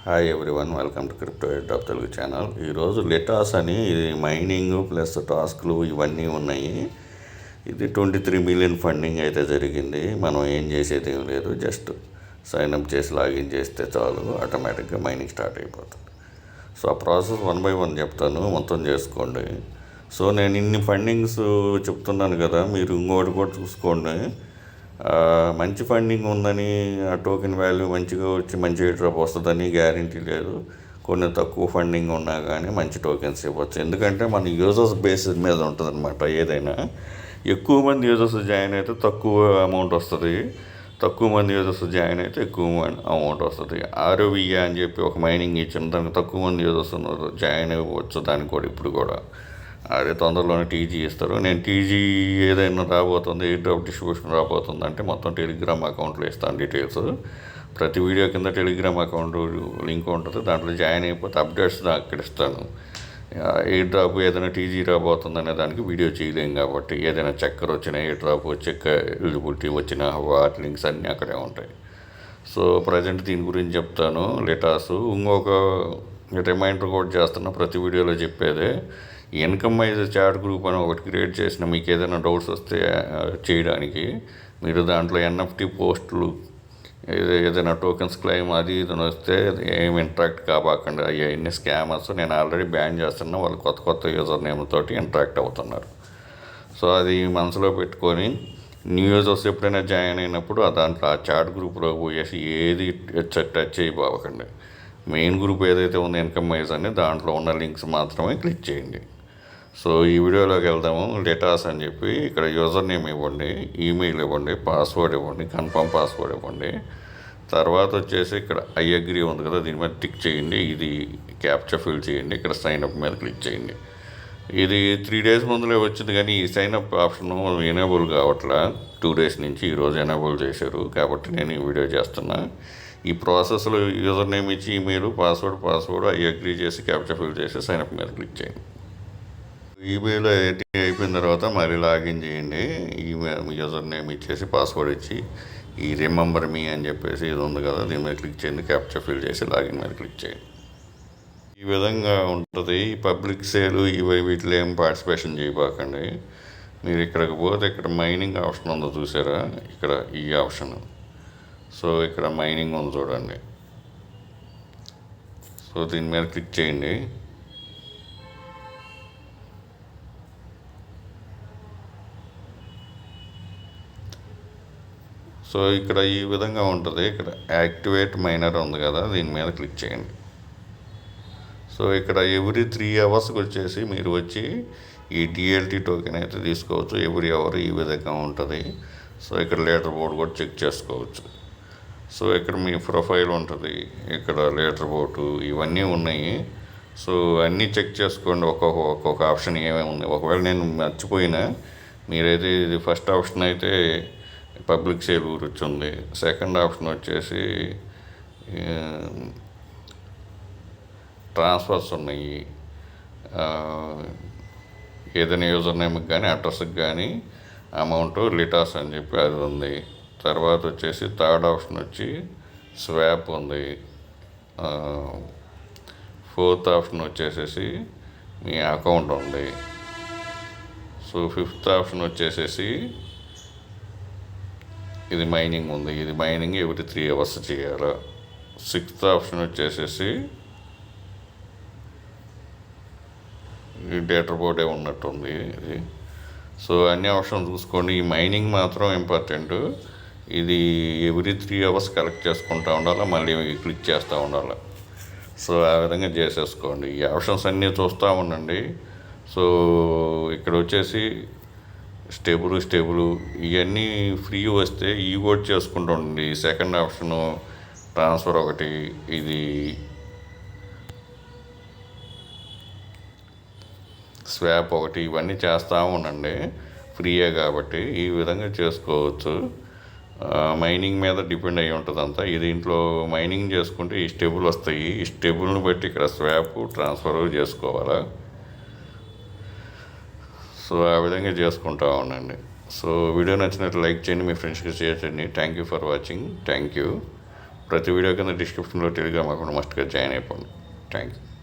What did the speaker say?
Hi everyone, welcome to crypto ed of Telugu channel. ఈరోజు లెటాస్ అని ఇది మైనింగ్ ప్లస్ టాస్క్లు ఇవన్నీ ఉన్నాయి. ఇది 23 మిలియన్ ఫండింగ్ అయితే జరిగింది. మనం ఏం చేసేది ఏం లేదు, జస్ట్ సైన్అప్ చేసి లాగిన్ చేస్తే చాలు, ఆటోమేటిక్గా మైనింగ్ స్టార్ట్ అయిపోతుంది. సో ఆ ప్రాసెస్ 1 బై 1 చెప్తాను, మొత్తం చేసుకోండి. సో నేను ఇన్ని ఫండింగ్స్ చెప్తున్నాను కదా, మీరు ఇంకోటి కూడా చూసుకోండి. మంచి ఫండింగ్ ఉందని ఆ టోకెన్ వాల్యూ మంచిగా వచ్చి మంచి డ్రాప్ వస్తుందని గ్యారంటీ లేదు. కొన్ని తక్కువ ఫండింగ్ ఉన్నా కానీ మంచి టోకెన్స్ ఇవ్వచ్చు. ఎందుకంటే మన యూజర్స్ బేసిస్ మీద ఉంటుంది అనమాట. ఏదైనా ఎక్కువ మంది యూజర్స్ జాయిన్ అయితే తక్కువ అమౌంట్ వస్తుంది, తక్కువ మంది యూజర్స్ జాయిన్ అయితే ఎక్కువ అమౌంట్ వస్తుంది. ఆర్ఓవిఏ అని చెప్పి ఒక మైనింగ్ ఇచ్చిన దానికి తక్కువ మంది యూజర్స్ ఉన్నారు, జాయిన్ అవ్వచ్చు దానికి కూడా. ఇప్పుడు కూడా అదే తొందరలోనే టీజీ ఇస్తారు. నేను టీజీ ఏదైనా రాబోతుంది, ఎయిర్ డ్రాప్ డిస్ట్రిబ్యూషన్ రాబోతుంది అంటే మొత్తం టెలిగ్రామ్ అకౌంట్లో ఇస్తాను డీటెయిల్స్. ప్రతి వీడియో కింద టెలిగ్రామ్ అకౌంట్ లింక్ ఉంటుంది, దాంట్లో జాయిన్ అయిపోతే అప్డేట్స్ అక్కడ ఇస్తాను. ఎయిర్ డ్రాప్ ఏదైనా టీజీ రాబోతుంది అనే దానికి వీడియో చేయలేం కాబట్టి, ఏదైనా చక్కర్ వచ్చినా, ఎయిర్ డ్రాప్ వచ్చి ఎలిజిబిలిటీ వచ్చిన వాటి లింక్స్ అన్నీ అక్కడే ఉంటాయి. సో ప్రజెంట్ దీని గురించి చెప్తాను. లెటాస్ ఇంకొక రిమైండర్ కూడా చేస్తున్నా, ప్రతి వీడియోలో చెప్పేదే. ఇన్కమ్ వైజ్ చాట్ గ్రూప్ అని ఒకటి క్రియేట్ చేసిన, మీకు ఏదైనా డౌట్స్ వస్తే చేయడానికి మీరు దాంట్లో ఎన్ఎఫ్టీ పోస్టులు ఏదైనా టోకెన్స్ క్లెయిమ్ అది ఇది వస్తే ఏమి ఇంటరాక్ట్ కాబాకండి. అవన్నీ స్కామర్స్. నేను ఆల్రెడీ బ్యాన్ చేస్తున్నా, వాళ్ళు కొత్త కొత్త యూజర్ నేమ్తోటి ఇంటరాక్ట్ అవుతున్నారు. సో అది మనసులో పెట్టుకొని న్యూ యూజర్స్ ఎప్పుడైనా జాయిన్ అయినప్పుడు దాంట్లో ఆ చాట్ గ్రూప్లో పోయేసి ఏది టచ్ చేయబాకండి. మెయిన్ గ్రూప్ ఏదైతే ఉందో ఇన్కమ్ వైజ్ అని, దాంట్లో ఉన్న లింక్స్ మాత్రమే క్లిక్ చేయండి. సో ఈ వీడియోలోకి వెళ్దాము. లెటాస్ అని చెప్పి ఇక్కడ యూజర్ నేమ్ ఇవ్వండి, ఈమెయిల్ ఇవ్వండి, పాస్వర్డ్ ఇవ్వండి, కన్ఫర్మ్ పాస్వర్డ్ ఇవ్వండి. తర్వాత వచ్చేసి ఇక్కడ ఐ అగ్రీ ఉంది కదా, దీని మీద టిక్ చేయండి. ఇది క్యాప్చా ఫిల్ చేయండి. ఇక్కడ సైన్అప్ మీద క్లిక్ చేయండి. ఇది 3 డేస్ ముందులే వచ్చింది, కానీ ఈ సైన్అప్ ఆప్షన్ ఎనేబుల్ కావట్లా. 2 డేస్ నుంచి ఈరోజు ఎనేబుల్ చేశారు కాబట్టి నేను ఈ వీడియో చేస్తున్నా. ఈ ప్రాసెస్లో యూజర్ నేమ్ ఇచ్చి ఈమెయిల్, పాస్వర్డ్ ఐ అగ్రీ చేసి క్యాప్చా ఫిల్ చేసి సైన్అప్ మీద క్లిక్ చేయండి. ఈమెయిల్ అయిపోయిన తర్వాత మళ్ళీ లాగిన్ చేయండి. ఈమెయిల్ యూజర్ నేమ్ ఇచ్చేసి పాస్వర్డ్ ఇచ్చి ఈ రిమెంబర్ మీ అని చెప్పేసి ఇది ఉంది కదా, దీని మీద క్లిక్ చేయండి. క్యాప్చా ఫిల్ చేసి లాగిన్ మీద క్లిక్ చేయండి. ఈ విధంగా ఉంటుంది. పబ్లిక్ సేల్ వీటిలో ఏం పార్టిసిపేషన్ చేయబాకండి. మీరు ఇక్కడికి పోతే ఇక్కడ మైనింగ్ ఆప్షన్ ఉందో చూసారా, ఇక్కడ ఈ ఆప్షన్. సో ఇక్కడ మైనింగ్ ఉంది చూడండి. సో దీని మీద క్లిక్ చేయండి. సో ఇక్కడ ఈ విధంగా ఉంటుంది. ఇక్కడ యాక్టివేట్ మైనర్ ఉంది కదా, దీని మీద క్లిక్ చేయండి. సో ఇక్కడ ఎవ్రీ 3 అవర్స్కి వచ్చేసి మీరు వచ్చి ఈ డిఎల్టీ టోకెన్ అయితే తీసుకోవచ్చు. ఎవ్రీ అవర్ ఈ విధంగా ఉంటుంది. సో ఇక్కడ లీటర్ బోర్డు కూడా చెక్ చేసుకోవచ్చు. సో ఇక్కడ మీ ప్రొఫైల్ ఉంటుంది, ఇక్కడ లీటర్ బోర్డు ఇవన్నీ ఉన్నాయి. సో అన్నీ చెక్ చేసుకోండి, ఒక్కొక్క ఆప్షన్ ఏమేమి ఉంది. ఒకవేళ నేను మర్చిపోయినా, మీరైతే ఇది ఫస్ట్ ఆప్షన్ అయితే పబ్లిక్ సేల్ గురించి ఉంది. సెకండ్ ఆప్షన్ వచ్చేసి ట్రాన్స్ఫర్స్ ఉన్నాయి. ఏదైనా యూజర్ నేమ్కి కానీ అడ్రస్కి కానీ అమౌంట్ లిటాస్ అని చెప్పి అది ఉంది. తర్వాత వచ్చేసి థర్డ్ ఆప్షన్ వచ్చి స్వాప్ ఉంది. ఫోర్త్ ఆప్షన్ వచ్చేసేసి మీ అకౌంట్ ఉంది. సో ఫిఫ్త్ ఆప్షన్ వచ్చేసేసి ఇది మైనింగ్ ఉంది. ఇది మైనింగ్ ఎవ్రీ 3 అవర్స్ చేయాలి. సిక్స్త్ ఆప్షన్ వచ్చేసేసి ఈ డేటా బోర్డే ఉన్నట్టుంది ఇది. సో అన్ని ఆప్షన్ చూసుకోండి. ఈ మైనింగ్ మాత్రం ఇంపార్టెంట్. ఇది ఎవ్రీ 3 అవర్స్ కలెక్ట్ చేసుకుంటూ ఉండాలి, మళ్ళీ క్లిక్ చేస్తూ ఉండాలి. సో ఆ విధంగా చేసేసుకోండి. ఈ ఆప్షన్స్ అన్నీ చూస్తూ ఉండండి. సో ఇక్కడ వచ్చేసి స్టేబుల్ ఇవన్నీ ఫ్రీ వస్తే ఈ కూడా చేసుకుంటూ ఉండండి. సెకండ్ ఆప్షను ట్రాన్స్ఫర్ ఒకటి, ఇది స్వాప్ ఒకటి, ఇవన్నీ చేస్తూ ఉండండి. ఫ్రీయే కాబట్టి ఈ విధంగా చేసుకోవచ్చు. మైనింగ్ మీద డిపెండ్ అయ్యి ఉంటుంది అంతా. దీంట్లో మైనింగ్ చేసుకుంటే ఈ స్టేబుల్ వస్తాయి. ఈ స్టేబుల్ని బట్టి ఇక్కడ స్వాప్ ట్రాన్స్ఫర్ చేసుకోవాలా. సో ఆ విధంగా చేసుకుంటూ ఉండండి. సో వీడియో నచ్చినట్లు లైక్ చేయండి, మీ ఫ్రెండ్స్కి షేర్ చేయండి. Thank you for watching. Thank you. ప్రతి వీడియో కింద డిస్క్రిప్షన్లో టెలిగ్రామ్ అకౌంట్ మస్ట్గా జాయిన్ అయిపోండి. Thank you.